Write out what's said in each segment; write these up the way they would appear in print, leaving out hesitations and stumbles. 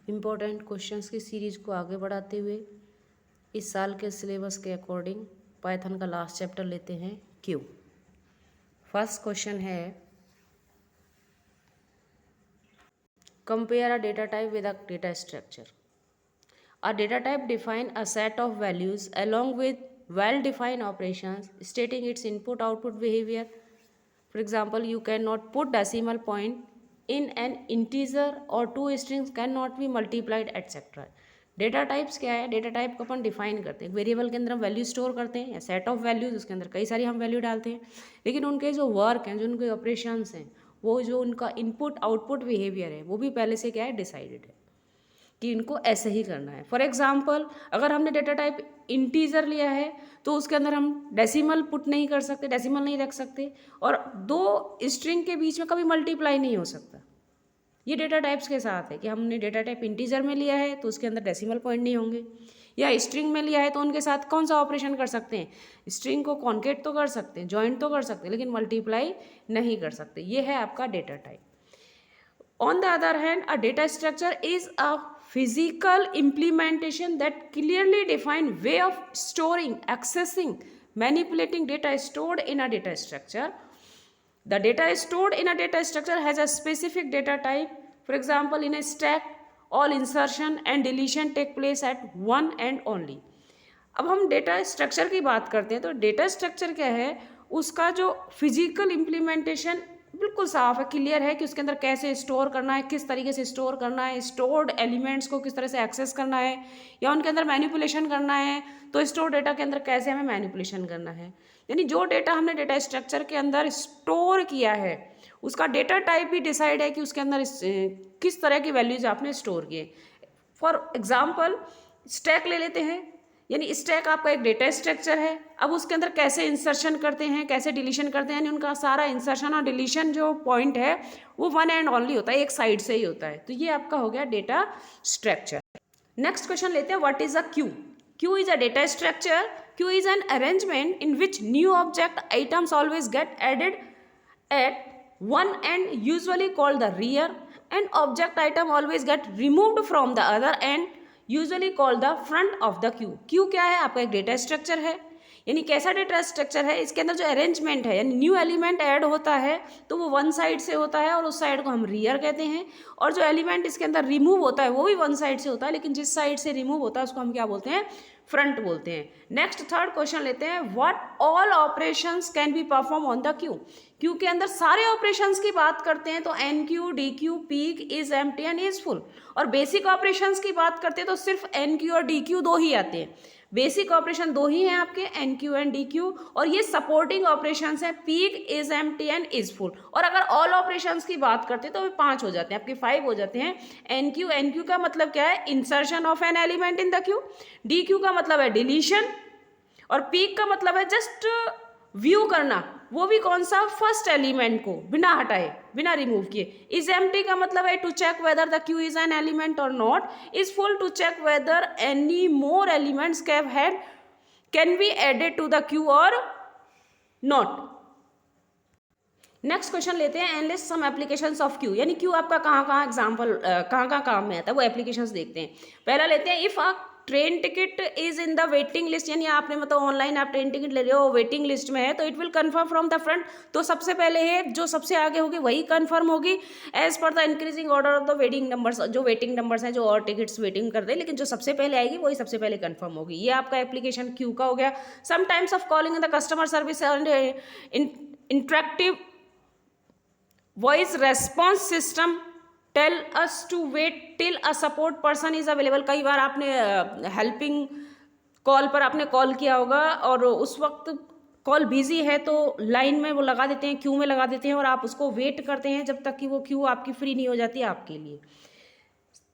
Important questions की series को आगे बढ़ाते हुए इस साल के सिलेबस के अकॉर्डिंग पाइथन का लास्ट चैप्टर लेते हैं क्यू। फर्स्ट क्वेश्चन है compare a data type with a data structure. A data type define a set of values along with well defined operations stating its input output behavior. For example, you cannot put decimal point in an integer or two strings cannot be multiplied etc. Data types क्या है? Data type को अपन define करते हैं, variable के अंदर हम value store करते हैं या सेट ऑफ वैल्यूज, उसके अंदर कई सारी हम वैल्यू डालते हैं, लेकिन उनके जो वर्क हैं, जो उनके ऑपरेशंस हैं, वो जो उनका इनपुट आउटपुट बिहेवियर है वो भी पहले से क्या है? डिसाइडेड है कि इनको ऐसे ही करना है। फॉर एग्जाम्पल, अगर हमने डेटा टाइप इंटीजर लिया है तो उसके अंदर हम डेसिमल पुट नहीं कर सकते, डेसिमल नहीं रख सकते, और दो स्ट्रिंग के बीच में कभी मल्टीप्लाई नहीं हो सकता। ये डेटा टाइप्स के साथ है कि हमने डेटा टाइप इंटीजर में लिया है तो उसके अंदर डेसिमल पॉइंट नहीं होंगे, या स्ट्रिंग में लिया है तो उनके साथ कौन सा ऑपरेशन कर सकते हैं? स्ट्रिंग को कॉन्केट तो कर सकते हैं, जॉइंट तो कर सकते हैं, लेकिन मल्टीप्लाई नहीं कर सकते। ये है आपका data type. On the other hand, a data structure is a physical implementation that clearly defines way of storing, accessing, manipulating data stored in a data structure. The data stored in a data structure has a specific data type. For example, in a stack, all insertion and deletion take place at one and only. अब हम data structure की बात करते हैं तो data structure क्या है? उसका जो फिजिकल इम्प्लीमेंटेशन बिल्कुल साफ है, क्लियर है कि उसके अंदर कैसे स्टोर करना है, किस तरीके से स्टोर करना है, स्टोर्ड एलिमेंट्स को किस तरह से एक्सेस करना है, या उनके अंदर मैनिपुलेशन करना है तो स्टोर डेटा के अंदर कैसे हमें मैनिपुलेशन करना है। यानी जो डेटा हमने डेटा स्ट्रक्चर के अंदर स्टोर किया है उसका डेटा टाइप भी डिसाइड है कि उसके अंदर किस तरह की वैल्यूज आपने स्टोर किए। फॉर एग्जाम्पल, स्टैक ले लेते हैं, यानी स्टैक आपका एक डेटा स्ट्रक्चर है। अब उसके अंदर कैसे इंसर्शन करते हैं, कैसे डिलीशन करते हैं, यानी उनका सारा इंसर्शन और डिलीशन जो पॉइंट है वो वन एंड ओनली होता है, एक साइड से ही होता है। तो ये आपका हो गया डेटा स्ट्रक्चर। नेक्स्ट क्वेश्चन लेते हैं, what is a queue? Queue is a data structure. Queue is an arrangement in which new object items always get added at one end, usually called the rear, and object item always get removed from the other end, usually called the front of the queue. queue क्या है? आपका एक data structure है। यानी कैसा data structure है? इसके अंदर जो अरेंजमेंट है, यानी न्यू एलिमेंट ऐड होता है तो वो वन साइड से होता है और उस साइड को हम रियर कहते हैं, और जो एलिमेंट इसके अंदर रिमूव होता है वो भी वन साइड से होता है, लेकिन जिस साइड से रिमूव होता है उसको हम क्या बोलते हैं? फ्रंट बोलते हैं। नेक्स्ट थर्ड क्वेश्चन लेते हैं, what all operations can be perform on the queue? Queue के अंदर सारे ऑपरेशंस की बात करते हैं तो enqueue, dequeue, peek, is, empty and is full. और बेसिक ऑपरेशंस की बात करते हैं तो सिर्फ एन क्यू और डी क्यू दो ही आते हैं। बेसिक ऑपरेशन दो ही हैं आपके, enqueue and dequeue, और ये सपोर्टिंग ऑपरेशंस हैं, peek, is, empty and is full. और अगर ऑल ऑपरेशंस की बात करते हैं तो वे 5 हो जाते हैं, आपके 5 हो जाते हैं। एन क्यू, एन क्यू का मतलब क्या है? Insertion of an element in the Q. D Q का मतलब है डिलीशन, और पीक का मतलब है जस्ट व्यू करना, वो भी कौन सा? फर्स्ट एलिमेंट को बिना हटाए, बिना रिमूव किए। इज एम्प्टी का मतलब है to check whether the queue is an element or not. Is full to check whether any more elements can be added to the queue or not. Next question लेते हैं, enlist some applications of queue. यानी queue आपका कहाँ कहाँ example कहाँ कहाँ काम में आता है वो एप्लीकेशंस देखते हैं। पहला लेते हैं, if a train ticket is in the waiting list, यानी आपने मतलब ऑनलाइन आप ट्रेन टिकट ले रहे हो, वेटिंग लिस्ट में है, तो it will confirm from the front. तो सबसे पहले है जो सबसे आगे होगी वही कन्फर्म होगी as per the increasing order of the waiting numbers. जो वेटिंग नंबर्स हैं, जो और टिकट्स वेटिंग कर रहे हैं, लेकिन जो सबसे पहले आएगी वही सबसे पहले कन्फर्म होगी। ये आपका एप्लीकेशन क्यू का हो गया। Some times of calling in the customer service interactive voice response system tell us to wait till a support person is available. कई बार आपने हेल्पिंग कॉल पर आपने कॉल किया होगा और उस वक्त कॉल बिजी है तो लाइन में वो लगा देते हैं, क्यू में लगा देते हैं, और आप उसको वेट करते हैं जब तक कि वो क्यू आपकी फ्री नहीं हो जाती आपके लिए।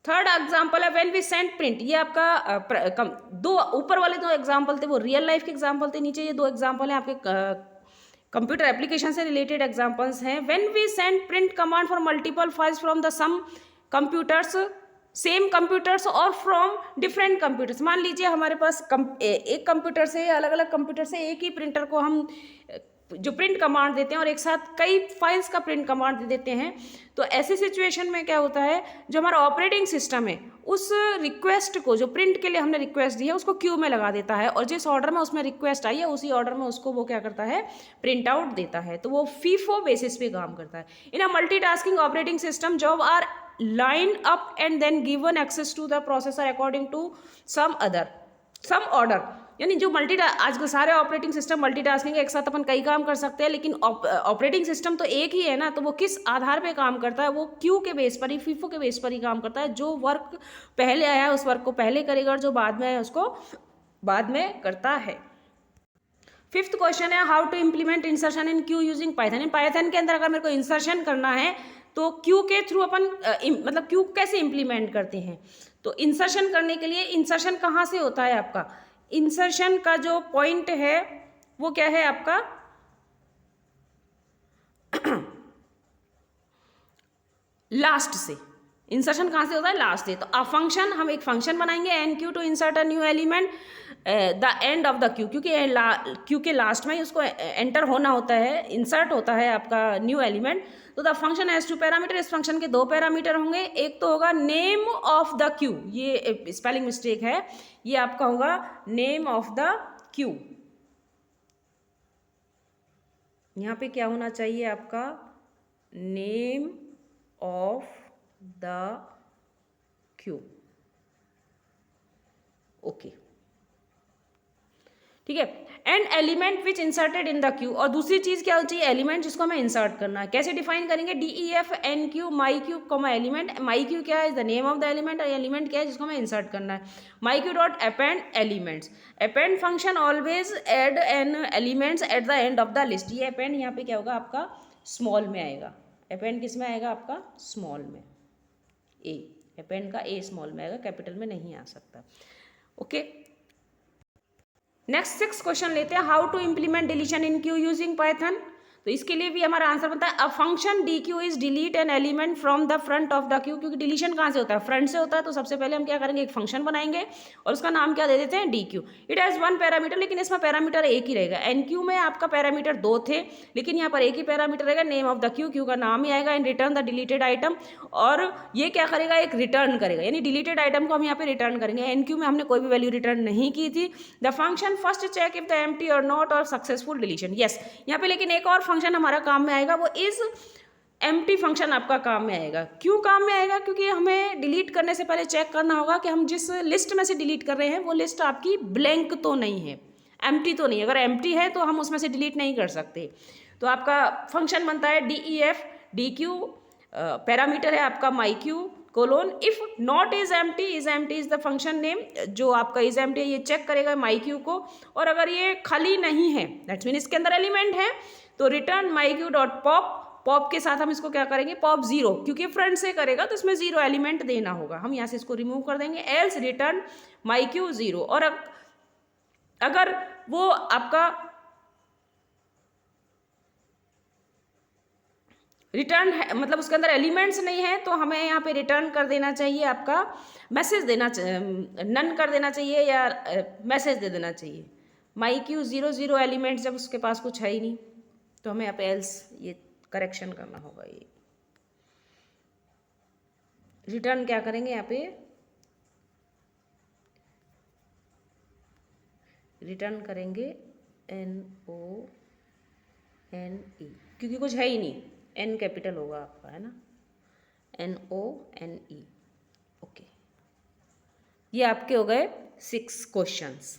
थर्ड एग्जाम्पल है व्हेन वी सेंड प्रिंट। ये आपका दो ऊपर वाले दो एग्जाम्पल थे वो रियल लाइफ के एग्जाम्पल थे, नीचे ये दो एग्जाम्पल हैं आपके कंप्यूटर एप्लीकेशन से रिलेटेड एग्जांपल्स हैं। When we send print command for multiple files from the some computers, same computers और फ्रॉम डिफरेंट कंप्यूटर्स। मान लीजिए हमारे पास एक कंप्यूटर से, अलग अलग कंप्यूटर से एक ही प्रिंटर को हम जो प्रिंट कमांड देते हैं और एक साथ कई फाइल्स का प्रिंट कमांड दे देते हैं, तो ऐसी सिचुएशन में क्या होता है, जो हमारा ऑपरेटिंग सिस्टम है उस रिक्वेस्ट को, जो प्रिंट के लिए हमने रिक्वेस्ट दी है, उसको क्यू में लगा देता है और जिस ऑर्डर में उसमें रिक्वेस्ट आई है उसी ऑर्डर में उसको वो क्या करता है, प्रिंट आउट देता है। तो वो फीफो बेसिस पे काम करता है। In a multitasking operating system job are line up and then given access to the processor according to some order. यानी जो आजकल सारे ऑपरेटिंग सिस्टम मल्टीटास्किंग एक साथ अपन कई काम कर सकते हैं, लेकिन ऑपरेटिंग सिस्टम तो एक ही है ना, तो वो किस आधार पे काम करता है, वो क्यू के बेस पर ही, फीफो के बेस पर ही काम करता है। जो वर्क पहले आया है उस वर्क को पहले करेगा और जो बाद में आया उसको बाद में करता है। फिफ्थ क्वेश्चन है, how to implement insertion in queue using Python. In Python के अंदर अगर मेरे को इंसर्शन करना है तो क्यू के थ्रू अपन मतलब क्यू कैसे इम्प्लीमेंट करते हैं। तो इंसर्शन करने के लिए इंसर्शन कहाँ से होता है आपका, इंसर्शन का जो पॉइंट है वो क्या है आपका लास्ट से। इंसर्शन कहाँ से होता है, लास्ट से। तो अ फंक्शन, हम एक फंक्शन बनाएंगे enqueue to insert a new element the end of the queue, क्योंकि क्यू के लास्ट में ही उसको एंटर होना होता है, इंसर्ट होता है आपका न्यू एलिमेंट। तो the function has two parameter, इस फंक्शन के दो पैरामीटर होंगे, एक तो होगा नेम ऑफ द क्यू, ये स्पेलिंग मिस्टेक है, ये आपका होगा नेम ऑफ द क्यू। यहाँ पे क्या होना चाहिए आपका, name of the Q. Okay, ठीक है। And element which inserted in the queue, और दूसरी चीज क्या होती है, एलिमेंट जिसको हमें इंसर्ट करना है। कैसे डिफाइन करेंगे, D E F enqueue my queue comma element. My queue क्या है, the name of the element, और एलिमेंट क्या है जिसको हमें इंसर्ट करना है। My queue dot append elements. Append function always add an elements at the end of the list. ये अपेंड यहाँ पे क्या होगा आपका, स्मॉल में आएगा। अपेंड किस में आएगा आपका, स्मॉल में, ए। अपेंड का ए स्मॉल में आएगा, कैपिटल में नहीं आ सकता। ओके, नेक्स्ट 6 क्वेश्चन लेते हैं, how to implement deletion in queue using Python. तो इसके लिए भी हमारा आंसर बनता है, a function dequeue is delete an element from the front of the queue. क्योंकि डिलीशन कहाँ से होता है, फ्रंट से होता है। तो सबसे पहले हम क्या करेंगे, एक फंक्शन बनाएंगे और उसका नाम क्या दे देते हैं, D Q. It has one parameter, लेकिन इसमें पैरामीटर एक ही रहेगा। एन क्यू में आपका पैरामीटर 2 थे, लेकिन यहाँ पर एक ही पैरामीटर रहेगा, name of the queue, Q का नाम ही आएगा, and return the deleted item. और ये क्या करेगा, एक रिटर्न करेगा, यानी डिलीटेड आइटम को हम यहाँ पे रिटर्न करेंगे। एन क्यू में हमने कोई भी वैल्यू रिटर्न नहीं की थी। The function first check if the empty और नॉट और सक्सेसफुल डिलीशन। यस, यहाँ पे लेकिन एक और फंक्शन हमारा काम में आएगा, वो इज एम्प्टी फंक्शन आपका काम में आएगा। क्यों काम में आएगा, क्योंकि हमें डिलीट करने से पहले चेक करना होगा कि हम जिस लिस्ट में से डिलीट कर रहे हैं वो लिस्ट आपकी ब्लैंक तो नहीं है, एम्प्टी तो नहीं। अगर एम्प्टी है तो हम उसमें से डिलीट नहीं कर सकते। तो आपका फंक्शन बनता है D E F dequeue, parameter है आपका my queue colon, if not is empty, is the function name, जो आपका इज एम्प्टी है ये चेक करेगा माई क्यू को। और अगर ये खाली नहीं है, दैट्स मीन इसके अंदर एलिमेंट है, तो return my queue dot pop. Pop के साथ हम इसको क्या करेंगे, पॉप 0, क्योंकि फ्रंट से करेगा तो इसमें 0 एलिमेंट देना होगा। हम यहाँ से इसको रिमूव कर देंगे, एल्स रिटर्न माई क्यू 0। और अगर वो आपका रिटर्न है, मतलब उसके अंदर एलिमेंट्स नहीं है, तो हमें यहाँ पे रिटर्न कर देना चाहिए, आपका मैसेज देना, नन कर देना चाहिए या मैसेज दे देना चाहिए। माई क्यू 0 एलिमेंट्स, जब उसके पास कुछ है ही नहीं तो हमें यहाँ पे एल्स ये करेक्शन करना होगा। ये रिटर्न क्या करेंगे, यहाँ पे रिटर्न करेंगे NONE, क्योंकि कुछ है ही नहीं, N कैपिटल होगा आपका, है ना, NONE। ओके, ये आपके हो गए 6 क्वेश्चंस।